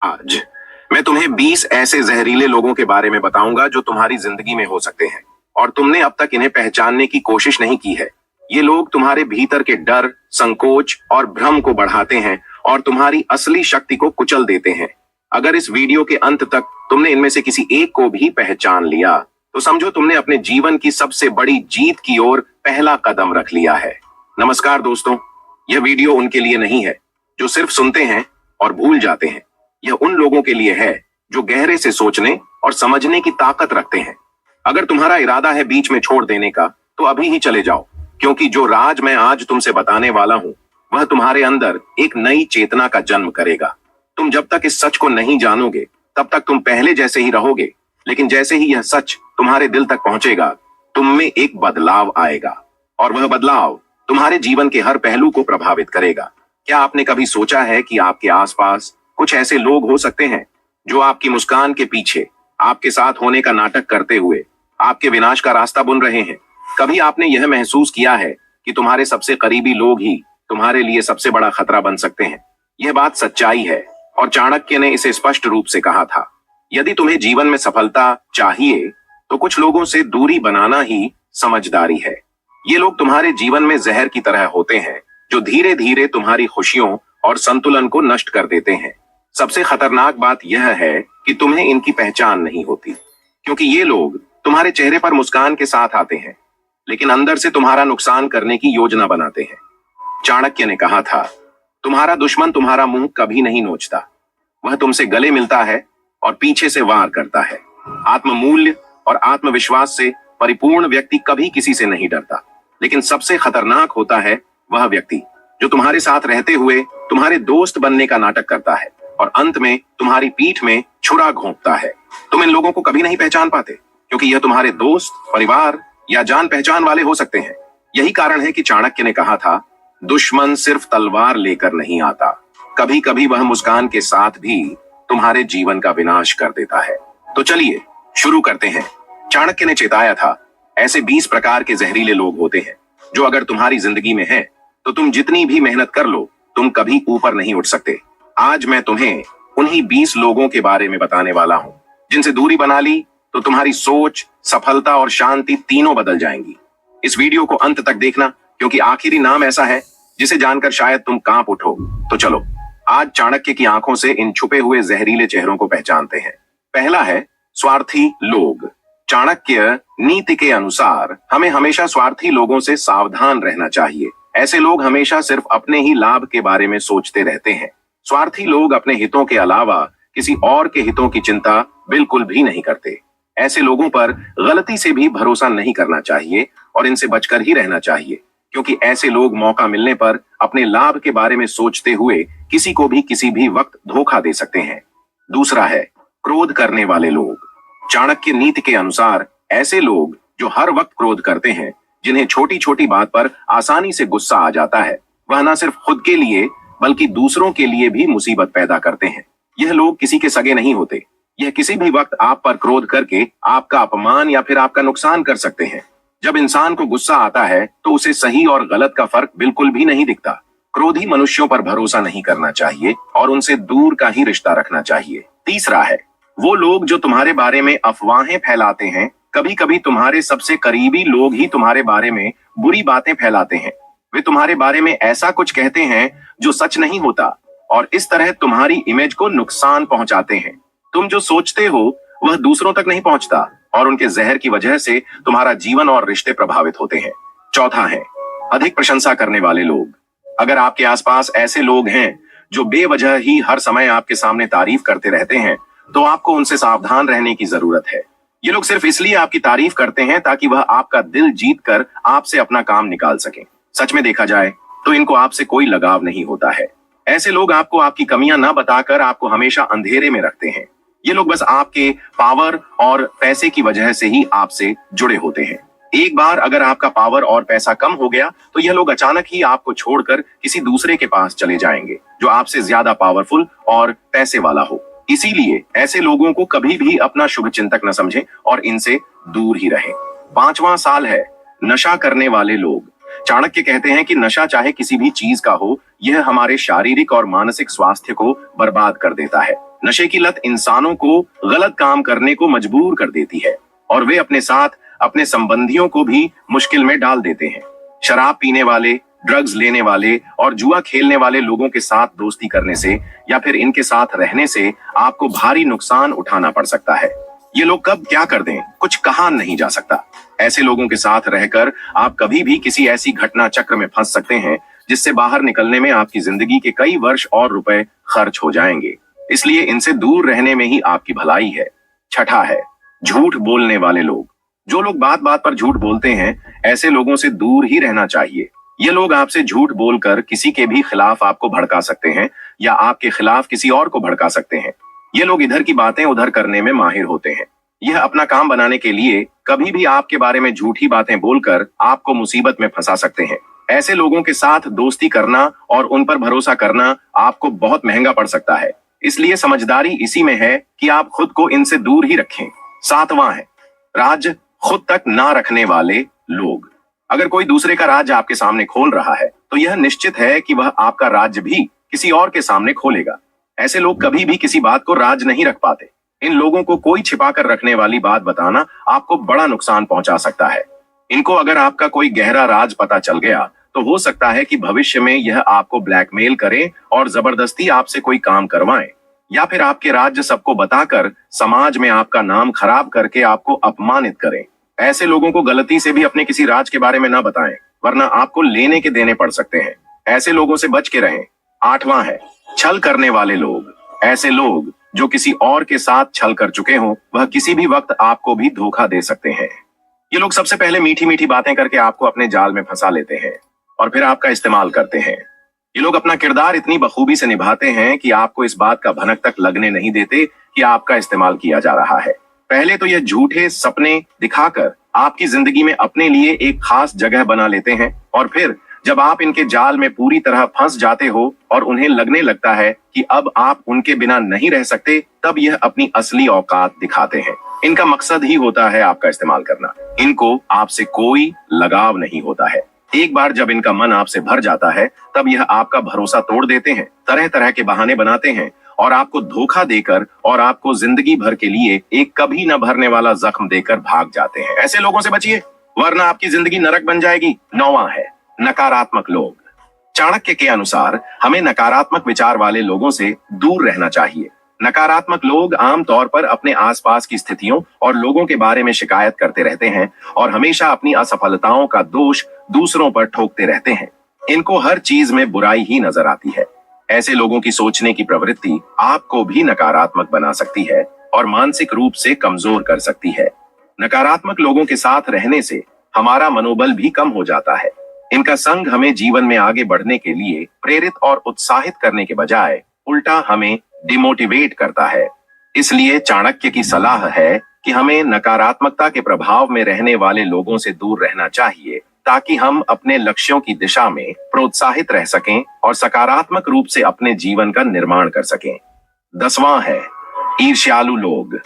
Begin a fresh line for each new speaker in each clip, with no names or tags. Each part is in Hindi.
आज मैं तुम्हें 20 ऐसे जहरीले लोगों के बारे में बताऊंगा जो तुम्हारी जिंदगी में हो सकते हैं और तुमने अब तक इन्हें पहचानने की कोशिश नहीं की है। ये लोग तुम्हारे भीतर के डर, संकोच और भ्रम को बढ़ाते हैं और तुम्हारी असली शक्ति को कुचल देते हैं। अगर इस वीडियो के अंत तक तुमने इनमें से किसी एक को भी पहचान लिया तो समझो तुमने अपने जीवन की सबसे बड़ी जीत की ओर पहला कदम रख लिया है। नमस्कार दोस्तों, यह वीडियो उनके लिए नहीं है जो सिर्फ सुनते हैं और भूल जाते हैं। यह उन लोगों के लिए है जो गहरे से सोचने और समझने की ताकत रखते हैं। अगर तुम्हारा इरादा है बीच में छोड़ देने का तो अभी ही चले जाओ, क्योंकि जो राज मैं आज तुमसे बताने वाला हूं वह तुम्हारे अंदर एक नई चेतना का जन्म करेगा। तुम जब तक इस सच को नहीं जानोगे तब तक तुम पहले जैसे ही रहोगे, लेकिन जैसे ही यह सच तुम्हारे दिल तक पहुंचेगा तुम में एक बदलाव आएगा और वह बदलाव तुम्हारे जीवन के हर पहलू को प्रभावित करेगा। क्या आपने कभी सोचा है कि आपके आसपास कुछ ऐसे लोग हो सकते हैं जो आपकी मुस्कान के पीछे आपके साथ होने का नाटक करते हुए आपके विनाश का रास्ता बुन रहे हैं? कभी आपने यह महसूस किया है कि तुम्हारे सबसे करीबी लोग ही तुम्हारे लिए सबसे बड़ा खतरा बन सकते हैं? यह बात सच्चाई है और चाणक्य ने इसे स्पष्ट रूप से कहा था। यदि तुम्हें जीवन में सफलता चाहिए तो कुछ लोगों से दूरी बनाना ही समझदारी है। ये लोग तुम्हारे जीवन में जहर की तरह होते हैं जो धीरे धीरे तुम्हारी खुशियों और संतुलन को नष्ट कर देते हैं। सबसे खतरनाक बात यह है कि तुम्हें इनकी पहचान नहीं होती, क्योंकि ये लोग तुम्हारे चेहरे पर मुस्कान के साथ आते हैं लेकिन अंदर से तुम्हारा नुकसान करने की योजना बनाते हैं। चाणक्य ने कहा था, तुम्हारा दुश्मन तुम्हारा मुंह कभी नहीं नोचता, वह तुमसे गले मिलता है और पीछे से वार करता है। आत्ममूल्य और आत्मविश्वास से परिपूर्ण व्यक्ति कभी किसी से नहीं डरता, लेकिन सबसे खतरनाक होता है वह व्यक्ति जो तुम्हारे साथ रहते हुए तुम्हारे दोस्त बनने का नाटक करता है और अंत में तुम्हारी पीठ में छुरा घोंपता है। तुम इन लोगों को कभी नहीं पहचान पाते क्योंकि यह तुम्हारे दोस्त, परिवार या जान पहचान वाले हो सकते हैं। यही कारण है कि चाणक्य ने कहा था, दुश्मन सिर्फ तलवार लेकर नहीं आता, कभी कभी वह मुस्कान के साथ भी तुम्हारे जीवन का विनाश कर देता है। तो चलिए शुरू करते हैं। चाणक्य ने चेताया था, ऐसे 20 प्रकार के जहरीले लोग होते हैं जो अगर तुम्हारी जिंदगी में है तो तुम जितनी भी मेहनत कर लो तुम कभी ऊपर नहीं उठ सकते। आज मैं तुम्हें उन्हीं 20 लोगों के बारे में बताने वाला हूं जिनसे दूरी बना ली तो तुम्हारी सोच, सफलता और शांति तीनों बदल जाएंगी। इस वीडियो को अंत तक देखना, क्योंकि आखिरी नाम ऐसा है जिसे जानकर शायद तुम कांप उठो। तो चलो आज चाणक्य की आंखों से इन छुपे हुए जहरीले चेहरों को पहचानते हैं। पहला है स्वार्थी लोग। चाणक्य नीति के अनुसार हमें हमेशा स्वार्थी लोगों से सावधान रहना चाहिए। ऐसे लोग हमेशा सिर्फ अपने ही लाभ के बारे में सोचते रहते हैं। स्वार्थी लोग अपने हितों के अलावा किसी और के हितों की चिंता बिल्कुल भी नहीं करते। ऐसे लोगों पर गलती से भी भरोसा नहीं करना चाहिए और इनसे बचकर ही रहना चाहिए, क्योंकि ऐसे लोग मौका मिलने पर अपने लाभ के बारे में सोचते हुए किसी को भी किसी भी वक्त धोखा दे सकते हैं। दूसरा है क्रोध करने वाले लोग। चाणक्य नीति के अनुसार ऐसे लोग जो हर वक्त क्रोध करते हैं, जिन्हें छोटी छोटी बात पर आसानी से गुस्सा आ जाता है, वह न सिर्फ खुद के लिए बल्कि दूसरों के लिए भी मुसीबत पैदा करते हैं। यह लोग किसी के सगे नहीं होते। यह किसी भी वक्त आप पर क्रोध करके आपका अपमान या फिर आपका नुकसान कर सकते हैं। जब इंसान को गुस्सा आता है तो उसे सही और गलत का फर्क बिल्कुल भी नहीं दिखता। क्रोधी मनुष्यों पर भरोसा नहीं करना चाहिए और उनसे दूर का ही रिश्ता रखना चाहिए। तीसरा है वो लोग जो तुम्हारे बारे में अफवाहें फैलाते हैं। कभी कभी तुम्हारे सबसे करीबी लोग ही तुम्हारे बारे में बुरी बातें फैलाते हैं। वे तुम्हारे बारे में ऐसा कुछ कहते हैं जो सच नहीं होता और इस तरह तुम्हारी इमेज को नुकसान पहुंचाते हैं। तुम जो सोचते हो वह दूसरों तक नहीं पहुंचता और उनके जहर की वजह से तुम्हारा जीवन और रिश्ते प्रभावित होते हैं। चौथा है अधिक प्रशंसा करने वाले लोग। अगर आपके आसपास ऐसे लोग हैं जो बेवजह ही हर समय आपके सामने तारीफ करते रहते हैं तो आपको उनसे सावधान रहने की जरूरत है। ये लोग सिर्फ इसलिए आपकी तारीफ करते हैं ताकि वह आपका दिल जीत कर आपसे अपना काम निकाल सकें। सच में देखा जाए तो इनको आपसे कोई लगाव नहीं होता है। ऐसे लोग आपको आपकी कमियां ना बताकर आपको हमेशा अंधेरे में रखते हैं। ये लोग बस आपके पावर और पैसे की वजह से ही आपसे जुड़े होते हैं। एक बार अगर आपका पावर और पैसा कम हो गया तो यह लोग अचानक ही आपको छोड़कर किसी दूसरे के पास चले जाएंगे जो आपसे ज्यादा पावरफुल और पैसे वाला हो। इसीलिए ऐसे लोगों को कभी भी अपना शुभ चिंतक न समझें और इनसे दूर ही रहें। पांचवा साल है नशा करने वाले लोग। चाणक्य कहते हैं कि नशा चाहे किसी भी चीज का हो, यह हमारे शारीरिक और मानसिक स्वास्थ्य को बर्बाद कर देता है। नशे की लत इंसानों को गलत काम करने को मजबूर कर देती है और वे अपने साथ अपने संबंधियों को भी मुश्किल में डाल देते हैं। शराब पीने वाले, ड्रग्स लेने वाले और जुआ खेलने वाले लोगों के साथ दोस्ती करने से या फिर इनके साथ रहने से आपको भारी नुकसान उठाना पड़ सकता है। ये लोग कब क्या कर दें कुछ कहा नहीं जा सकता। ऐसे लोगों के साथ रहकर आप कभी भी किसी ऐसी घटना चक्र में फंस सकते हैं जिससे बाहर निकलने में आपकी जिंदगी के कई वर्ष और रुपए खर्च हो जाएंगे। इसलिए इनसे दूर रहने में ही आपकी भलाई है। छठा है झूठ बोलने वाले लोग। जो लोग बात बात पर झूठ बोलते हैं, ऐसे लोगों से दूर ही रहना चाहिए। ये लोग आपसे झूठ बोलकर किसी के भी खिलाफ आपको भड़का सकते हैं या आपके खिलाफ किसी और को भड़का सकते हैं। ये लोग इधर की बातें उधर करने में माहिर होते हैं। यह अपना काम बनाने के लिए कभी भी आपके बारे में झूठी बातें बोलकर आपको मुसीबत में फंसा सकते हैं। ऐसे लोगों के साथ दोस्ती करना और उन पर भरोसा करना आपको बहुत महंगा पड़ सकता है। इसलिए समझदारी इसी में है कि आप खुद को इनसे दूर ही रखें। सातवां है राज खुद तक ना रखने वाले लोग। अगर कोई दूसरे का राज आपके सामने खोल रहा है तो यह निश्चित है कि वह आपका राज्य भी किसी और के सामने खोलेगा। ऐसे लोग कभी भी किसी बात को राज नहीं रख पाते। इन लोगों को कोई छिपा कर रखने वाली बात बताना आपको बड़ा नुकसान पहुंचा सकता है। इनको अगर आपका कोई गहरा राज पता चल गया तो हो सकता है कि भविष्य में यह आपको ब्लैकमेल करें और जबरदस्ती आपसे कोई काम करवाएं या फिर आपके राज्य सबको बताकर समाज में आपका नाम खराब करके आपको अपमानित करें। ऐसे लोगों को गलती से भी अपने किसी राज के बारे में ना बताएं, वरना आपको लेने के देने पड़ सकते हैं। ऐसे लोगों से बच के रहें। आठवां है छल करने वाले लोग। ऐसे लोग जो किसी और के साथ छल कर चुके हों, वह किसी भी वक्त आपको भी धोखा दे सकते हैं। ये लोग सबसे पहले मीठी मीठी बातें करके आपको अपने जाल में फंसा लेते हैं और फिर आपका इस्तेमाल करते हैं। ये लोग अपना किरदार इतनी बखूबी से निभाते हैं कि आपको इस बात का भनक तक लगने नहीं देते कि आपका इस्तेमाल किया जा रहा है। पहले तो ये झूठे सपने दिखाकर आपकी जिंदगी में अपने लिए एक खास जगह बना लेते हैं और फिर जब आप इनके जाल में पूरी तरह फंस जाते हो और उन्हें लगने लगता है कि अब आप उनके बिना नहीं रह सकते, तब यह अपनी असली औकात दिखाते हैं। इनका मकसद ही होता है आपका इस्तेमाल करना। इनको आपसे कोई लगाव नहीं होता है। एक बार जब इनका मन आपसे भर जाता है तब यह आपका भरोसा तोड़ देते हैं, तरह तरह के बहाने बनाते हैं और आपको धोखा देकर और आपको जिंदगी भर के लिए एक कभी न भरने वाला जख्म देकर भाग जाते हैं। ऐसे लोगों से बचिए, वरना आपकी जिंदगी नरक बन जाएगी। नौवां है नकारात्मक लोग। चाणक्य के अनुसार हमें नकारात्मक विचार वाले लोगों से दूर रहना चाहिए। नकारात्मक लोग आमतौर पर अपने आसपास की स्थितियों और लोगों के बारे में शिकायत करते रहते हैं और हमेशा अपनी असफलताओं का दोष दूसरों पर ठोकते रहते हैं। इनको हर चीज में बुराई ही नजर आती है। ऐसे लोगों की सोचने की प्रवृत्ति आपको भी नकारात्मक बना सकती है और मानसिक रूप से कमजोर कर सकती है। नकारात्मक लोगों के साथ रहने से हमारा मनोबल भी कम हो जाता है। इनका संग हमें जीवन में आगे बढ़ने के लिए प्रेरित और उत्साहित करने के बजाय उल्टा हमें डिमोटिवेट करता है। इसलिए चाणक्य की सलाह है कि हमें नकारात्मकता के प्रभाव में रहने वाले लोगों से दूर रहना चाहिए ताकि हम अपने लक्ष्यों की दिशा में प्रोत्साहित रह सकें और सकारात्मक रूप से अपने जीवन का निर्माण कर सकें। 10वां है ईर्ष्यालु लोग।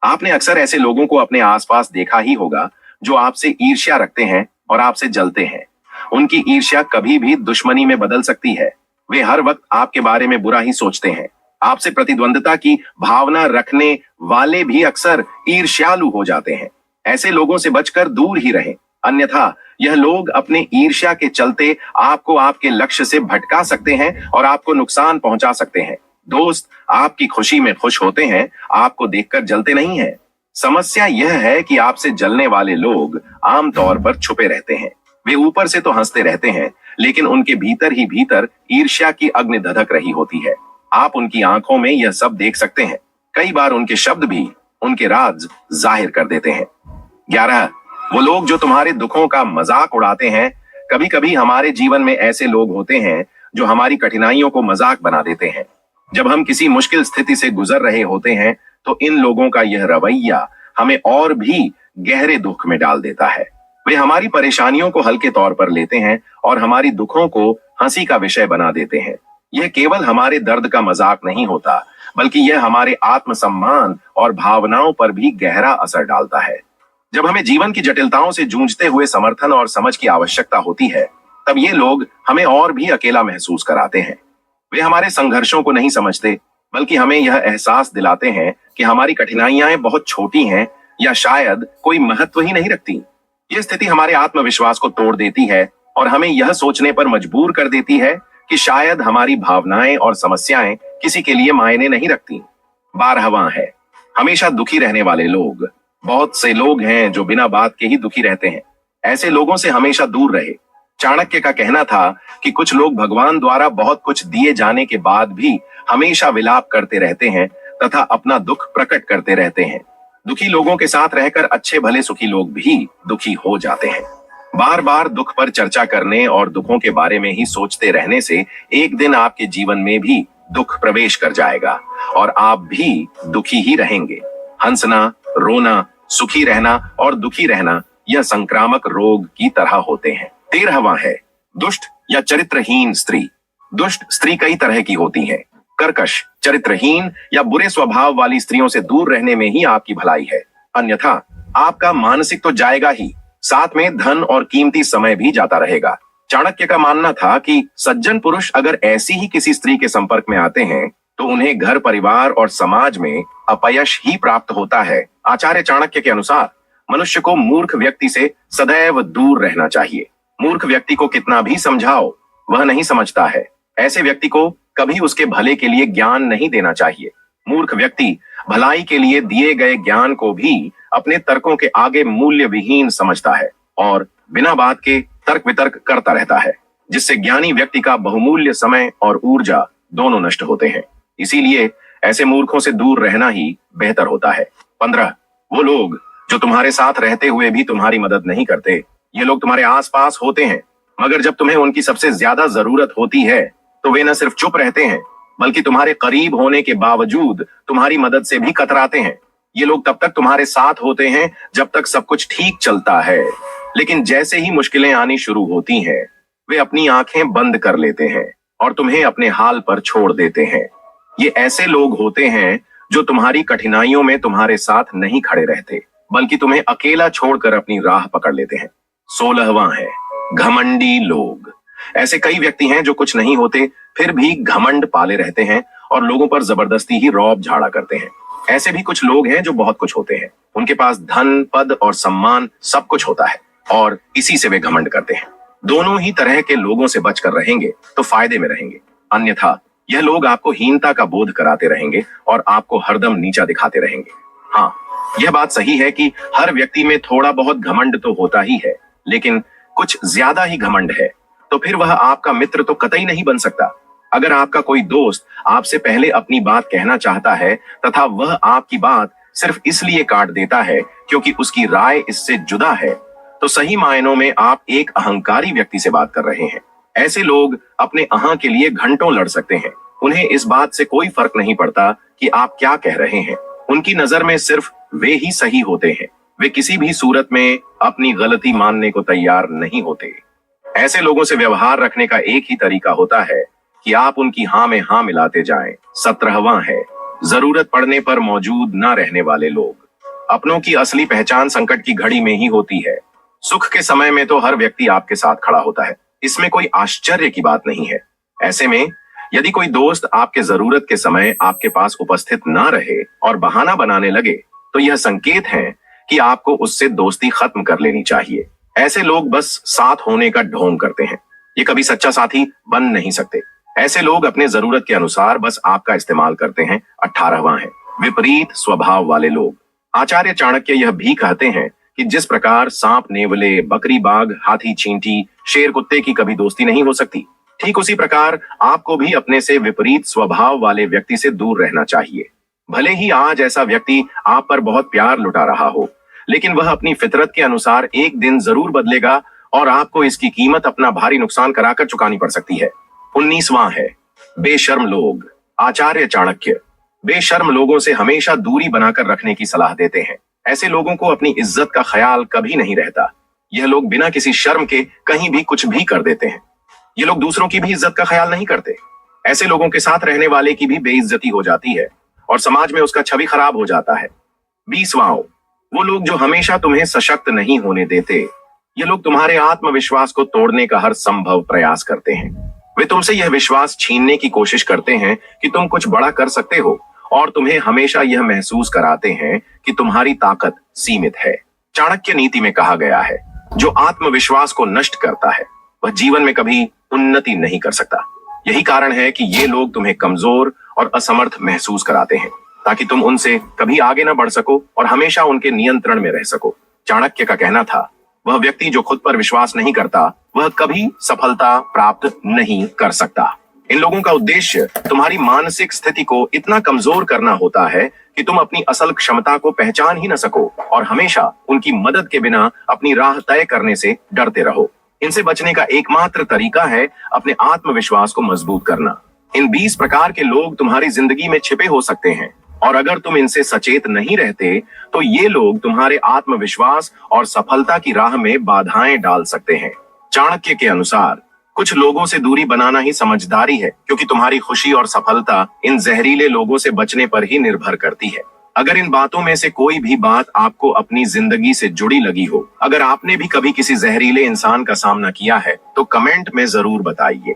आपने अक्सर ऐसे लोगों को अपने आसपास देखा ही होगा जो आपसे ईर्ष्या रखते हैं और आपसे जलते हैं। उनकी ईर्ष्या कभी भी दुश्मनी में बदल सकती है। वे हर वक्त आपके बारे में बुरा ही सोचते हैं। आपसे प्रतिद्वंदता की भावना रखने वाले भी अक्सर ईर्ष्यालु हो जाते हैं। ऐसे लोगों से बचकर दूर ही रहें, अन्यथा यह लोग अपने ईर्ष्या के चलते आपको आपके लक्ष्य से भटका सकते हैं और आपको नुकसान पहुंचा सकते हैं। दोस्त आपकी खुशी में खुश होते हैं, आपको देखकर जलते नहीं हैं। समस्या यह है कि आपसे जलने वाले लोग आमतौर पर छुपे रहते हैं। वे ऊपर से तो हंसते रहते हैं, लेकिन उनके भीतर ही भीतर ईर्ष्या की अग्नि धधक रही होती है। आप उनकी आंखों में यह सब देख सकते हैं। कई बार उनके शब्द भी उनके राज जाहिर कर देते हैं। 11 वो लोग जो तुम्हारे दुखों का मजाक उड़ाते हैं। कभी कभी हमारे जीवन में ऐसे लोग होते हैं जो हमारी कठिनाइयों को मजाक बना देते हैं। जब हम किसी मुश्किल स्थिति से गुजर रहे होते हैं तो इन लोगों का यह रवैया हमें और भी गहरे दुख में डाल देता है। वे हमारी परेशानियों को हल्के तौर पर लेते हैं और हमारी दुखों को हंसी का विषय बना देते हैं। यह केवल हमारे दर्द का मजाक नहीं होता, बल्कि यह हमारे आत्मसम्मान और भावनाओं पर भी गहरा असर डालता है। जब हमें जीवन की जटिलताओं से जूझते हुए समर्थन और समझ की आवश्यकता होती है, तब ये लोग हमें और भी अकेला महसूस कराते हैं। वे हमारे संघर्षों को नहीं समझते, बल्कि हमें यह एहसास दिलाते हैं कि हमारी कठिनाइयां बहुत छोटी हैं या शायद कोई महत्व ही नहीं रखती। ये स्थिति हमारे आत्मविश्वास को तोड़ देती है और हमें यह सोचने पर मजबूर कर देती है कि शायद हमारी भावनाएं और समस्याएं किसी के लिए मायने नहीं रखती। 12वां है, हमेशा दुखी रहने वाले लोग। बहुत से लोग हैं जो बिना बात के ही दुखी रहते हैं। ऐसे लोगों से हमेशा दूर रहे। चाणक्य का कहना था कि कुछ लोग भगवान द्वारा बहुत कुछ दिए जाने के बाद भी हमेशा विलाप करते रहते हैं तथा अपना दुख प्रकट करते रहते हैं। दुखी लोगों के साथ रहकर अच्छे भले सुखी लोग भी दुखी हो जाते हैं। बार बार दुख पर चर्चा करने और दुखों के बारे में ही सोचते रहने से एक दिन आपके जीवन में भी दुख प्रवेश कर जाएगा और आप भी दुखी ही रहेंगे। हंसना, रोना, सुखी रहना और दुखी रहना यह संक्रामक रोग की तरह होते हैं। 13वां है, दुष्ट या चरित्रहीन स्त्री। दुष्ट स्त्री कई तरह की होती है। कर्कश, चरित्रहीन या बुरे स्वभाव वाली स्त्रियों से दूर रहने में ही आपकी भलाई है, अन्यथा आपका मानसिक तो जाएगा ही, साथ में धन और कीमती समय भी जाता रहेगा। चाणक्य का मानना था कि सज्जन पुरुष अगर ऐसी ही किसी स्त्री के संपर्क में आते हैं तो उन्हें घर, परिवार और समाज में अपयश ही प्राप्त होता है। आचार्य चाणक्य के अनुसार मनुष्य को मूर्ख व्यक्ति से सदैव दूर रहना चाहिए। मूर्ख व्यक्ति को कितना भी समझाओ वह नहीं समझता है। ऐसे व्यक्ति को कभी उसके भले के लिए ज्ञान नहीं देना चाहिए। मूर्ख व्यक्ति भलाई के लिए दिए गए ज्ञान को भी अपने तर्कों के आगे मूल्य विहीन समझता है और बिना बात के तर्क वितर्क करता रहता है, जिससे ज्ञानी व्यक्ति का बहुमूल्य समय और ऊर्जा दोनों नष्ट होते हैं। इसीलिए ऐसे मूर्खों से दूर रहना ही बेहतर होता है। 15, वो लोग जो तुम्हारे साथ रहते हुए भी तुम्हारी मदद नहीं करते। ये लोग तुम्हारे आसपास होते हैं, मगर जब तुम्हें उनकी सबसे ज्यादा जरूरत होती है तो वे न सिर्फ चुप रहते हैं बल्कि तुम्हारे करीब होने के बावजूद तुम्हारी मदद से भी कतराते हैं। ये लोग तब तक तुम्हारे साथ होते हैं जब तक सब कुछ ठीक चलता है, लेकिन जैसे ही मुश्किलें आनी शुरू होती हैं, वे अपनी आंखें बंद कर लेते हैं और तुम्हें अपने हाल पर छोड़ देते हैं। ये ऐसे लोग होते हैं जो तुम्हारी कठिनाइयों में तुम्हारे साथ नहीं खड़े रहते, बल्कि तुम्हें अकेला छोड़कर अपनी राह पकड़ लेते हैं। 16वां है, घमंडी लोग। ऐसे कई व्यक्ति हैं जो कुछ नहीं होते फिर भी घमंड पाले रहते हैं और लोगों पर जबरदस्ती ही रौब झाड़ा करते हैं। ऐसे भी कुछ लोग हैं जो बहुत कुछ होते हैं, उनके पास धन, पद और सम्मान सब कुछ होता है और इसी से वे घमंड करते हैं। दोनों ही तरह के लोगों से बचकर रहेंगे तो फायदे में रहेंगे, अन्यथा यह लोग आपको हीनता का बोध कराते रहेंगे और आपको हरदम नीचा दिखाते रहेंगे। हाँ, यह बात सही है कि हर व्यक्ति में थोड़ा बहुत घमंड तो होता ही है, लेकिन कुछ ज्यादा ही घमंड है तो फिर वह आपका मित्र तो कतई नहीं बन सकता। अगर आपका कोई दोस्त आपसे पहले अपनी बात कहना चाहता है तथा वह आपकी बात सिर्फ इसलिए काट देता है क्योंकि उसकी राय इससे जुदा है, तो सही मायनों में आप एक अहंकारी व्यक्ति से बात कर रहे हैं। ऐसे लोग अपने अहं के लिए घंटों लड़ सकते हैं। उन्हें इस बात से कोई फर्क नहीं पड़ता कि आप क्या कह रहे हैं। उनकी नजर में सिर्फ वे ही सही होते हैं। वे किसी भी सूरत में अपनी गलती मानने को तैयार नहीं होते। ऐसे लोगों से व्यवहार रखने का एक ही तरीका होता है कि आप उनकी हाँ में हाँ मिलाते जाएं। 17वां है, जरूरत पड़ने पर मौजूद ना रहने वाले लोग। अपनों की असली पहचान संकट की घड़ी में ही होती है। सुख के समय में तो हर व्यक्ति आपके साथ खड़ा होता है, इसमें कोई आश्चर्य की बात नहीं है। ऐसे में यदि कोई दोस्त आपके जरूरत के समय आपके पास उपस्थित ना रहे और बहाना बनाने लगे तो यह संकेत है कि आपको उससे दोस्ती खत्म कर लेनी चाहिए। ऐसे लोग बस साथ होने का ढोंग करते हैं, ये कभी सच्चा साथी बन नहीं सकते। ऐसे लोग अपने जरूरत के अनुसार बस आपका इस्तेमाल करते हैं। 18वां है, विपरीत स्वभाव वाले लोग। आचार्य चाणक्य यह भी कहते हैं कि जिस प्रकार सांप नेवले, बकरी बाघ, हाथी चींटी, शेर कुत्ते की कभी दोस्ती नहीं हो सकती, ठीक उसी प्रकार आपको भी अपने से विपरीत स्वभाव वाले व्यक्ति से दूर रहना चाहिए। भले ही आज ऐसा व्यक्ति आप पर बहुत प्यार लुटा रहा हो, लेकिन वह अपनी फितरत के अनुसार एक दिन जरूर बदलेगा और आपको इसकी कीमत अपना भारी नुकसान कराकर चुकानी पड़ सकती है। 19वां है, बेशर्म लोग। आचार्य चाणक्य बेशर्म लोगों से हमेशा दूरी बनाकर रखने की सलाह देते हैं। ऐसे लोगों को अपनी इज्जत का ख्याल कभी नहीं रहता। यह लोग बिना किसी शर्म के कहीं भी कुछ भी कर देते हैं। ये लोग दूसरों की भी इज्जत का ख्याल नहीं करते। ऐसे लोगों के साथ रहने वाले की भी बेइज्जती हो जाती है और समाज में उसका छवि खराब हो जाता है। 20वां, वो लोग जो हमेशा तुम्हें सशक्त नहीं होने देते। ये लोग तुम्हारे आत्मविश्वास को तोड़ने का हर संभव प्रयास करते हैं। वे तुमसे यह विश्वास छीनने की कोशिश करते हैं कि तुम कुछ बड़ा कर सकते हो और तुम्हें हमेशा यह महसूस कराते हैं कि तुम्हारी ताकत सीमित है। चाणक्य नीति में कहा गया है, जो आत्मविश्वास को नष्ट करता है वह जीवन में कभी उन्नति नहीं कर सकता। यही कारण है कि ये लोग तुम्हें कमजोर और असमर्थ महसूस कराते हैं, ताकि तुम उनसे कभी आगे न बढ़ सको और हमेशा उनके नियंत्रण में रह सको। चाणक्य का कहना था, वह व्यक्ति जो खुद पर विश्वास नहीं करता वह कभी सफलता प्राप्त नहीं कर सकता। इन लोगों का उद्देश्य तुम्हारी मानसिक स्थिति को इतना कमजोर करना होता है कि तुम अपनी असल क्षमता को पहचान ही न सको और हमेशा उनकी मदद के बिना अपनी राह तय करने से डरते रहो। इनसे बचने का एकमात्र तरीका है अपने आत्मविश्वास को मजबूत करना। इन 20 प्रकार के लोग तुम्हारी जिंदगी में छिपे हो सकते हैं और अगर तुम इनसे सचेत नहीं रहते तो ये लोग तुम्हारे आत्मविश्वास और सफलता की राह में बाधाएं डाल सकते हैं। चाणक्य के अनुसार कुछ लोगों से दूरी बनाना ही समझदारी है, क्योंकि तुम्हारी खुशी और सफलता इन जहरीले लोगों से बचने पर ही निर्भर करती है। अगर इन बातों में से कोई भी बात आपको अपनी जिंदगी से जुड़ी लगी हो, अगर आपने भी कभी किसी जहरीले इंसान का सामना किया है तो कमेंट में जरूर बताइए।